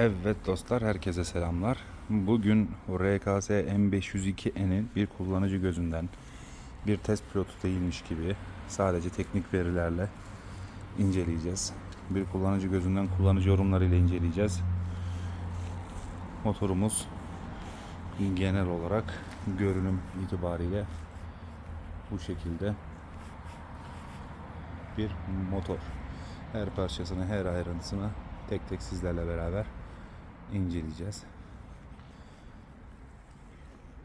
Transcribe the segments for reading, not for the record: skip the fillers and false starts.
Evet dostlar, herkese selamlar. Bugün RKS M502N'in bir kullanıcı gözünden bir test pilotu değilmiş gibi sadece teknik verilerle inceleyeceğiz. Bir kullanıcı gözünden kullanıcı yorumlarıyla inceleyeceğiz. Motorumuz genel olarak görünüm itibariyle bu şekilde bir motor. Her parçasını, her ayrıntısını tek tek sizlerle beraber inceleyeceğiz.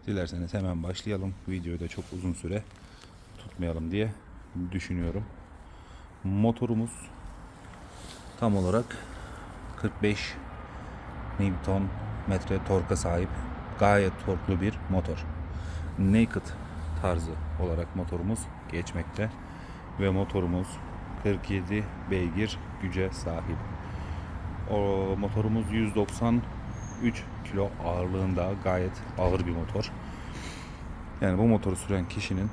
Dilerseniz hemen başlayalım. Videoyu da çok uzun süre tutmayalım diye düşünüyorum. Motorumuz tam olarak 45 Newton metre torka sahip gayet torklu bir motor. Naked tarzı olarak motorumuz geçmekte ve motorumuz 47 beygir güce sahip. O motorumuz 193 kilo ağırlığında gayet ağır bir motor. Yani bu motoru süren kişinin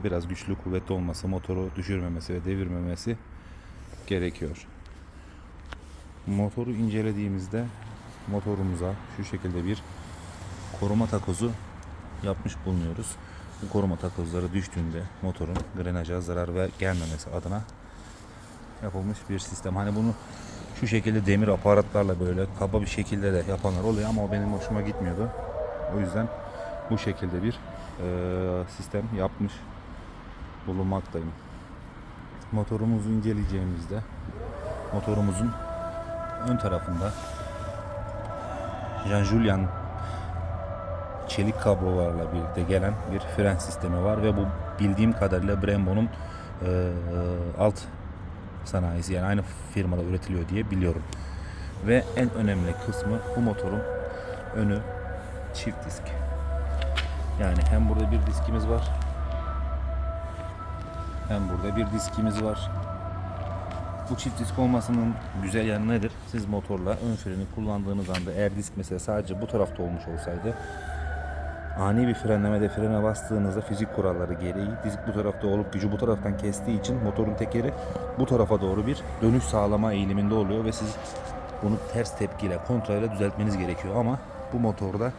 biraz güçlü, kuvvetli olması, motoru düşürmemesi ve devirmemesi gerekiyor. Motoru incelediğimizde motorumuza şu şekilde bir koruma takozu yapmış bulunuyoruz. Bu koruma takozları düştüğünde motorun grenaja zarar gelmemesi adına yapılmış bir sistem. Hani bunu şu şekilde demir aparatlarla böyle kaba bir şekilde de yapanlar oluyor ama o benim hoşuma gitmiyordu. O yüzden bu şekilde bir sistem yapmış bulunmaktayım. Motorumuzu inceleyeceğimizde motorumuzun ön tarafında Jean Julian çelik kablolarla birlikte gelen bir fren sistemi var ve bu bildiğim kadarıyla Brembo'nun alt sanayisi, yani aynı firmada üretiliyor diye biliyorum. Ve en önemli kısmı, bu motorun önü çift disk. Yani hem burada bir diskimiz var, hem burada bir diskimiz var. Bu çift disk olmasının güzel yanı nedir? Siz motorla ön freni kullandığınız anda, eğer disk mesela sadece bu tarafta olmuş olsaydı, ani bir frenlemede frene bastığınızda fizik kuralları gereği disk bu tarafta olup gücü bu taraftan kestiği için motorun tekeri bu tarafa doğru bir dönüş sağlama eğiliminde oluyor ve siz bunu ters tepkiyle, kontrayla düzeltmeniz gerekiyor. Ama bu motorda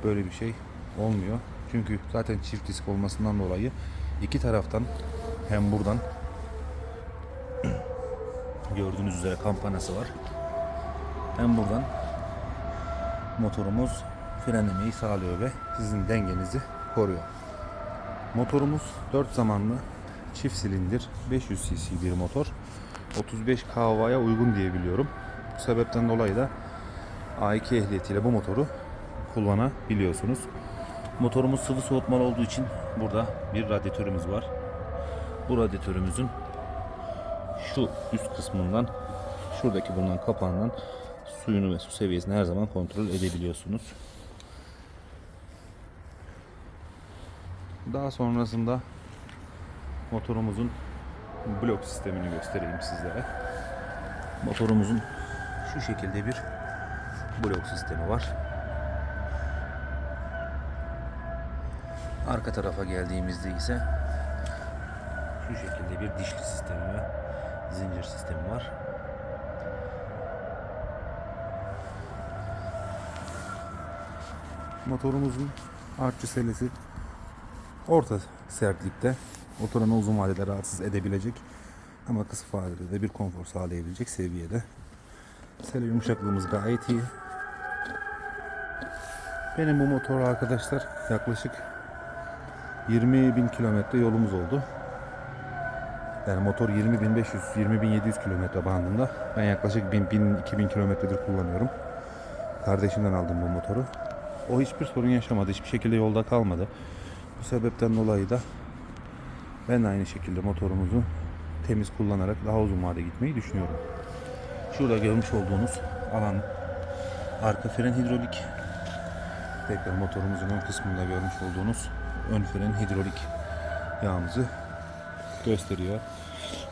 böyle bir şey olmuyor. Çünkü zaten çift disk olmasından dolayı iki taraftan, hem buradan gördüğünüz üzere kampanası var, hem buradan motorumuz frenlemeyi sağlıyor ve sizin dengenizi koruyor. Motorumuz 4 zamanlı çift silindir 500 cc bir motor. 35 kW'ya uygun diye biliyorum. Bu sebepten dolayı da A2 ehliyetiyle bu motoru kullanabiliyorsunuz. Motorumuz sıvı soğutmalı olduğu için burada bir radyatörümüz var. Bu radyatörümüzün şu üst kısmından, şuradaki bulunan kapağından suyunu ve su seviyesini her zaman kontrol edebiliyorsunuz. Daha sonrasında motorumuzun blok sistemini göstereyim sizlere. Motorumuzun şu şekilde bir blok sistemi var. Arka tarafa geldiğimizde ise şu şekilde bir dişli sistemi ve zincir sistemi var. Motorumuzun artçı selesi orta sertlikte, oturanı uzun vadede rahatsız edebilecek ama kısa vadede de bir konfor sağlayabilecek seviyede. Sele yumuşaklığımız gayet iyi. Benim bu motorla arkadaşlar yaklaşık 20.000 kilometre yolumuz oldu. Yani motor 20.500-20.700 kilometre bandında. Ben yaklaşık 1000-2000 kilometredir kullanıyorum. Kardeşimden aldım bu motoru. O hiçbir sorun yaşamadı. Hiçbir şekilde yolda kalmadı. Bu sebepten dolayı da ben aynı şekilde motorumuzu temiz kullanarak daha uzun vade gitmeyi düşünüyorum. Şurada görmüş olduğunuz alan arka fren hidrolik. Tekrar motorumuzun ön kısmında görmüş olduğunuz ön fren hidrolik yağımızı gösteriyor.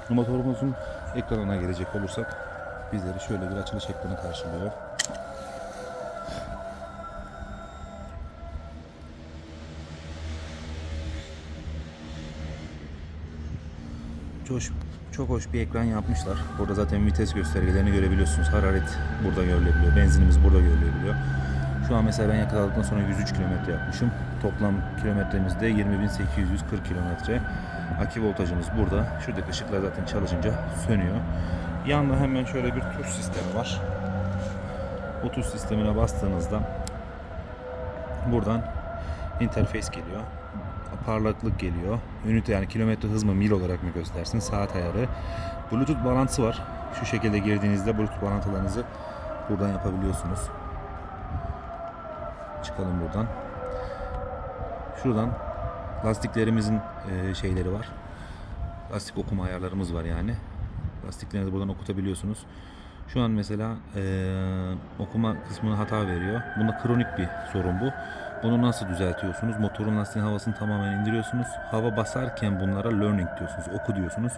Motorumuzun ekranına gelecek olursak bizleri şöyle bir açılış ekranı karşılıyor. çok hoş bir ekran yapmışlar. Burada zaten vites göstergelerini görebiliyorsunuz. Hararet burada görülebiliyor. Benzinimiz burada görülebiliyor. Şu an mesela ben yakaladıktan sonra 103 kilometre yapmışım. Toplam kilometremiz de 20.840 kilometre. Akü voltajımız burada. Şuradaki ışıklar zaten çalışınca sönüyor. Yanında hemen şöyle bir tuş sistemi var. Bu tuş sistemine bastığınızda buradan interface geliyor. Parlaklık geliyor. Ünite yani kilometre hız mı mil olarak mı göstersin. Saat ayarı. Bluetooth bağlantısı var. Şu şekilde girdiğinizde Bluetooth bağlantılarınızı buradan yapabiliyorsunuz. Çıkalım buradan. Şuradan lastiklerimizin şeyleri var. Lastik okuma ayarlarımız var yani. Lastiklerinizi buradan okutabiliyorsunuz. Şu an mesela okuma kısmına hata veriyor. Bunda kronik bir sorun bu. Bunu nasıl düzeltiyorsunuz? Motorun lastiğin havasını tamamen indiriyorsunuz. Hava basarken bunlara learning diyorsunuz. Oku diyorsunuz.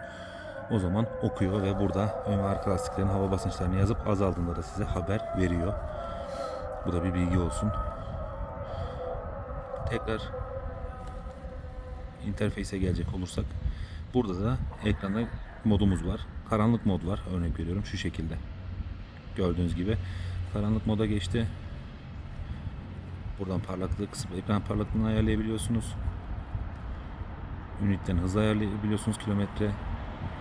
O zaman okuyor ve burada ön ve arka lastiklerin hava basınçlarını yazıp azaldığında da size haber veriyor. Bu da bir bilgi olsun. Tekrar interface'e gelecek olursak burada da ekranda modumuz var. Karanlık mod var. Örnek veriyorum şu şekilde. Gördüğünüz gibi karanlık moda geçti. Buradan parlaklık kısmı, ekran parlaklığını ayarlayabiliyorsunuz. Ünitten hızı ayarlayabiliyorsunuz, kilometre,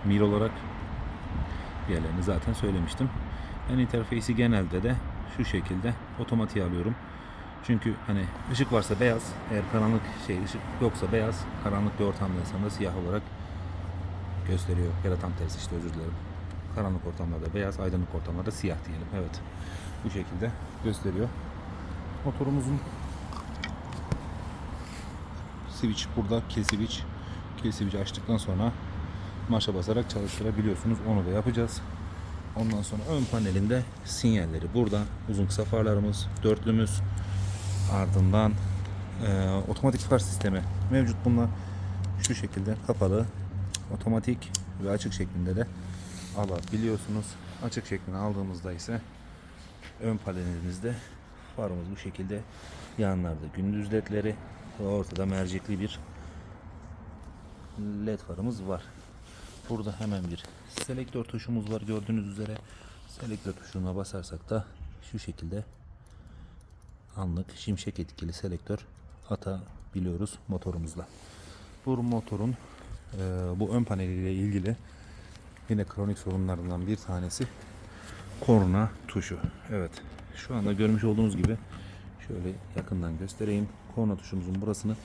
mil olarak. Diğerlerini zaten söylemiştim. Ben interface'i genelde de şu şekilde otomatiğe alıyorum. Çünkü hani ışık varsa beyaz, eğer karanlık ışık yoksa beyaz, karanlık bir ortamdaysan da siyah olarak gösteriyor. Ya da tam tersi işte, özür dilerim. Karanlık ortamlarda beyaz, aydınlık ortamlarda siyah diyelim. Evet. Bu şekilde gösteriyor. Motorumuzun switch burada, kill switch. Kill switch açtıktan sonra marşa basarak çalıştırabiliyorsunuz. Onu da yapacağız. Ondan sonra ön panelinde sinyalleri burada. Uzun kısa farlarımız, dörtlümüz. Ardından otomatik far sistemi mevcut. Bunlar şu şekilde kapalı, otomatik ve açık şeklinde de alabiliyorsunuz. Açık şeklinde aldığımızda ise ön panelimizde farımız bu şekilde, yanlarda gündüz ledleri ve ortada mercekli bir led farımız var. Burada hemen bir selektör tuşumuz var, gördüğünüz üzere. Selektör tuşuna basarsak da şu şekilde anlık şimşek etkili selektör atabiliyoruz motorumuzla. Bu motorun bu ön paneliyle ilgili yine kronik sorunlarından bir tanesi korna tuşu. Evet, şu anda görmüş olduğunuz gibi şöyle yakından göstereyim. Korna tuşumuzun burasını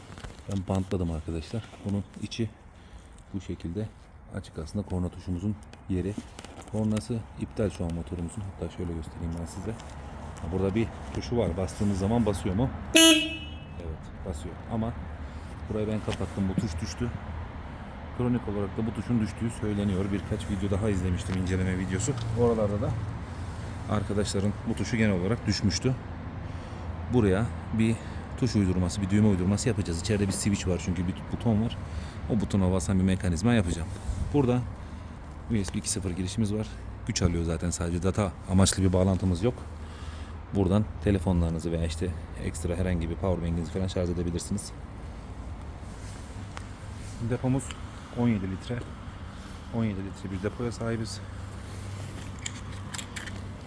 ben bantladım arkadaşlar. Bunun içi bu şekilde açık, aslında korna tuşumuzun yeri. Kornası iptal şu an motorumuzun. Hatta şöyle göstereyim ben size. Burada bir tuşu var. Bastığımız zaman basıyor mu? Evet, basıyor. Ama burayı ben kapattım. Bu tuş düştü. Kronik olarak da bu tuşun düştüğü söyleniyor. Birkaç video daha izlemiştim, inceleme videosu. Oralarda da arkadaşların bu tuşu genel olarak düşmüştü. Buraya bir tuş uydurması, bir düğme uydurması yapacağız. İçeride bir switch var çünkü bir buton var. O butona basan bir mekanizma yapacağım. Burada USB 2.0 girişimiz var. Güç alıyor zaten, sadece data amaçlı bir bağlantımız yok. Buradan telefonlarınızı veya işte ekstra herhangi bir powerbank'inizi falan şarj edebilirsiniz. Depomuz 17 litre. 17 litre bir depoya sahibiz.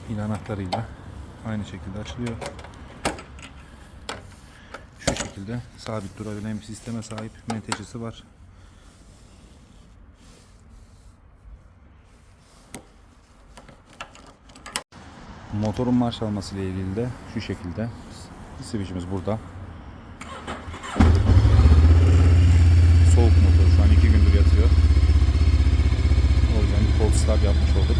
Pil anahtarıyla aynı şekilde açılıyor. Şu şekilde sabit durabilen bir sisteme sahip. Menteşesi var. Motorun marş alması ile ilgili de şu şekilde switch'imiz burada. Soğuk motor, şu an 2 gündür yatıyor. O yüzden bir cold start yapmış olduk.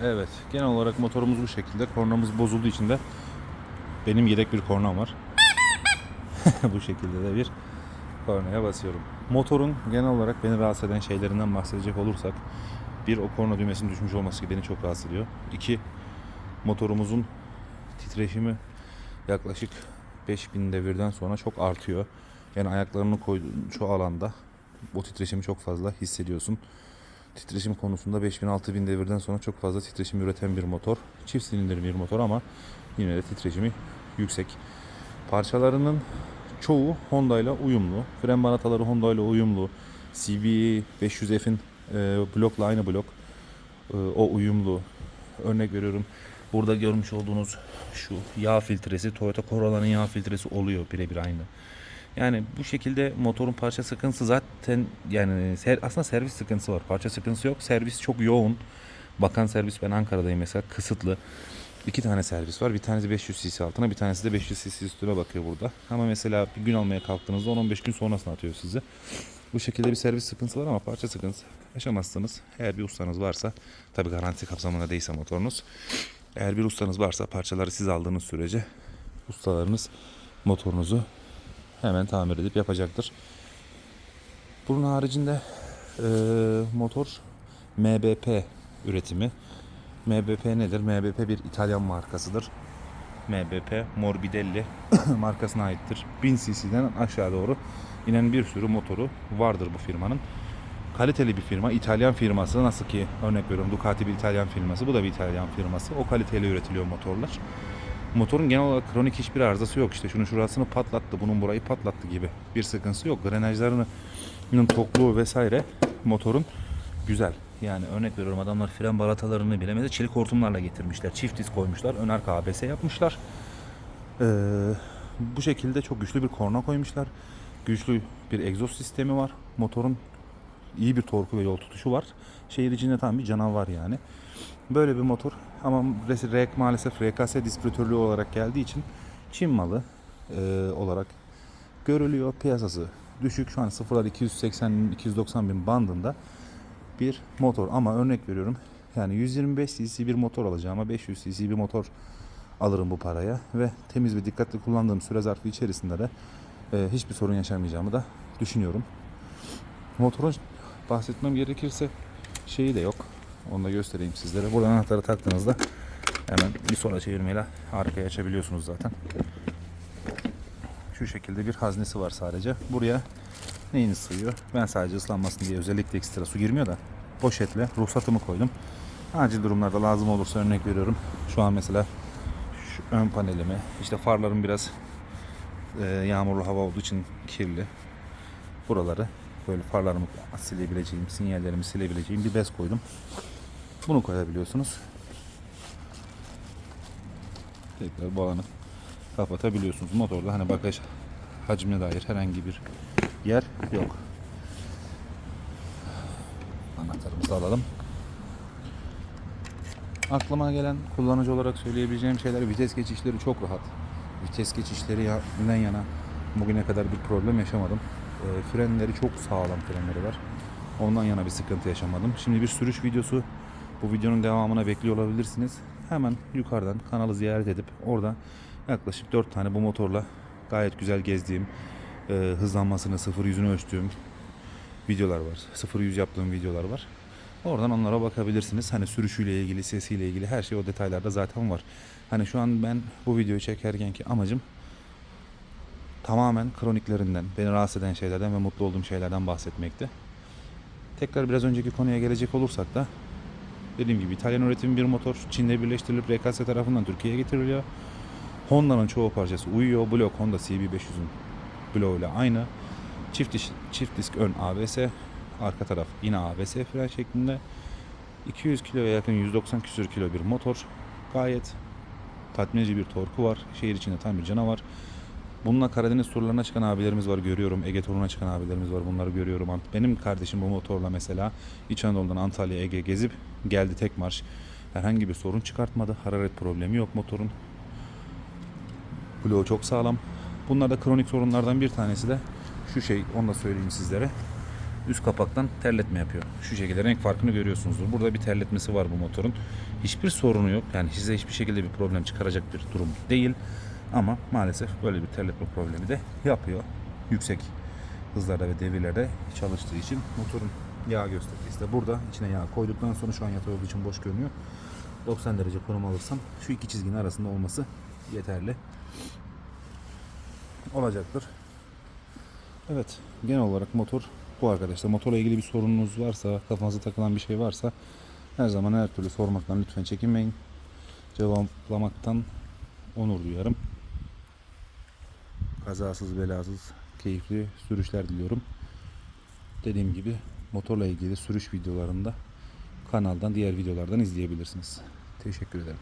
Evet, genel olarak motorumuz bu şekilde. Kornamız bozulduğu için de benim yedek bir kornam var. Bu şekilde de bir kornaya basıyorum. Motorun genel olarak beni rahatsız eden şeylerinden bahsedecek olursak, bir, o korna düğmesinin düşmüş olması beni çok rahatsız ediyor. İki, motorumuzun titreşimi yaklaşık 5000 devirden sonra çok artıyor. Yani ayaklarını koyduğun şu alanda o titreşimi çok fazla hissediyorsun. Titreşim konusunda 5000-6000 devirden sonra çok fazla titreşim üreten bir motor. Çift silindir bir motor ama yine de titreşimi yüksek. Parçalarının çoğu Honda ile uyumlu. Fren balataları Honda ile uyumlu. CB 500F'in blokla aynı blok. O uyumlu. Örnek veriyorum. Burada görmüş olduğunuz şu yağ filtresi Toyota Corolla'nın yağ filtresi oluyor birebir aynı. Yani bu şekilde motorun parça sıkıntısı zaten, yani aslında servis sıkıntısı var. Parça sıkıntısı yok. Servis çok yoğun. Bakan servis, ben Ankara'dayım mesela, kısıtlı. 2 tane servis var. Bir tanesi 500 cc altına, bir tanesi de 500 cc üstüne bakıyor burada. Ama mesela bir gün almaya kalktığınızda 10-15 gün sonrasına atıyor sizi. Bu şekilde bir servis sıkıntısı var ama parça sıkıntısı yaşamazsınız. Eğer bir ustanız varsa, tabi garanti kapsamında değilse motorunuz. Eğer bir ustanız varsa, parçaları siz aldığınız sürece ustalarınız motorunuzu hemen tamir edip yapacaktır. Bunun haricinde motor MBP üretimi. MBP nedir? MBP bir İtalyan markasıdır. MBP Morbidelli markasına aittir. 1000 cc'den aşağı doğru inen bir sürü motoru vardır bu firmanın. Kaliteli bir firma. İtalyan firması. Nasıl ki örnek veriyorum Ducati bir İtalyan firması. Bu da bir İtalyan firması. O kaliteyle üretiliyor motorlar. Motorun genel olarak kronik hiçbir arızası yok. İşte şunu şurasını patlattı, bunun burayı patlattı gibi bir sıkıntısı yok. Grenajlarının tokluğu vesaire motorun güzel. Yani örnek veriyorum, adamlar fren balatalarını bile mesela çelik hortumlarla getirmişler. Çift disk koymuşlar. Ön arka ABS yapmışlar. Bu şekilde çok güçlü bir korna koymuşlar. Güçlü bir egzoz sistemi var. Motorun iyi bir torku ve yol tutuşu var. Şehir içinde tam bir canavar yani. Böyle bir motor ama maalesef RKS distribütörlüğü olarak geldiği için Çin malı olarak görülüyor. Piyasası düşük. Şu an sıfırlar 280-290 bin bandında bir motor. Ama örnek veriyorum, yani 125 cc bir motor alacağıma 500 cc bir motor alırım bu paraya ve temiz ve dikkatli kullandığım süre zarfı içerisinde de hiçbir sorun yaşamayacağımı da düşünüyorum. Motorun bahsetmem gerekirse şeyi de yok. Onu da göstereyim sizlere. Buradan anahtarı taktığınızda hemen bir sola çevirmeyle arkaya açabiliyorsunuz zaten. Şu şekilde bir haznesi var sadece. Buraya neyini sığıyor? Ben sadece ıslanmasın diye özellikle ekstra su girmiyor da poşetle ruhsatımı koydum. Acil durumlarda lazım olursa örnek veriyorum. Şu an mesela şu ön panelimi, işte farlarım biraz yağmurlu hava olduğu için kirli. Buraları böyle farlarımı silebileceğim, sinyallerimi silebileceğim bir bez koydum. Bunu koyabiliyorsunuz. Tekrar bağlanıp kapatabiliyorsunuz. Motorda hani bagaj hacmine dair herhangi bir yer yok. Anahtarımızı alalım. Aklıma gelen, kullanıcı olarak söyleyebileceğim şeyler, vites geçişleri çok rahat. Vites geçişlerinden yana bugüne kadar bir problem yaşamadım. Frenleri çok sağlam frenleri var. Ondan yana bir sıkıntı yaşamadım. Şimdi bir sürüş videosu, bu videonun devamına bekliyor olabilirsiniz. Hemen yukarıdan kanalı ziyaret edip orada yaklaşık 4 tane bu motorla gayet güzel gezdiğim, hızlanmasını, 0-100'ünü ölçtüğüm videolar var. 0-100 yaptığım videolar var. Oradan onlara bakabilirsiniz. Hani sürüşüyle ilgili, sesiyle ilgili her şey o detaylarda zaten var. Hani şu an ben bu videoyu çekerkenki amacım tamamen kroniklerinden, beni rahatsız eden şeylerden ve mutlu olduğum şeylerden bahsetmekti. Tekrar biraz önceki konuya gelecek olursak da dediğim gibi İtalyan üretimi bir motor. Çin'de birleştirilip RKS tarafından Türkiye'ye getiriliyor. Honda'nın çoğu parçası uyuyor. Blok Honda CB500'ün bloğuyla aynı. Çift disk ön ABS, arka taraf yine ABS fren şeklinde. 200 kiloya yakın, 190 küsür kilo bir motor. Gayet tatmin edici bir torku var. Şehir içinde tam bir canavar. Bununla Karadeniz turlarına çıkan abilerimiz var, görüyorum. Ege turuna çıkan abilerimiz var, bunları görüyorum. Benim kardeşim bu motorla mesela İç Anadolu'dan Antalya, Ege gezip geldi tek marş. Herhangi bir sorun çıkartmadı. Hararet problemi yok motorun. Bloğu çok sağlam. Bunlarda kronik sorunlardan bir tanesi de şu şey, onu da söyleyeyim sizlere. Üst kapaktan terletme yapıyor. Şu şekilde renk farkını görüyorsunuzdur. Burada bir terletmesi var bu motorun. Hiçbir sorunu yok. Yani size hiçbir şekilde bir problem çıkaracak bir durum değil. Ama maalesef böyle bir terletme problemi de yapıyor. Yüksek hızlarda ve devirlerde çalıştığı için motorun yağ göstergesi de burada. İçine yağ koyduktan sonra şu an yatay olduğu için boş görünüyor. 90 derece konum alırsam şu iki çizginin arasında olması yeterli olacaktır. Evet, genel olarak motor bu arkadaşlar. Motorla ilgili bir sorununuz varsa, kafanıza takılan bir şey varsa her zaman her türlü sormaktan lütfen çekinmeyin. Cevaplamaktan onur duyarım. Kazasız belasız keyifli sürüşler diliyorum. Dediğim gibi motorla ilgili sürüş videolarında kanaldan, diğer videolardan izleyebilirsiniz. Teşekkür ederim.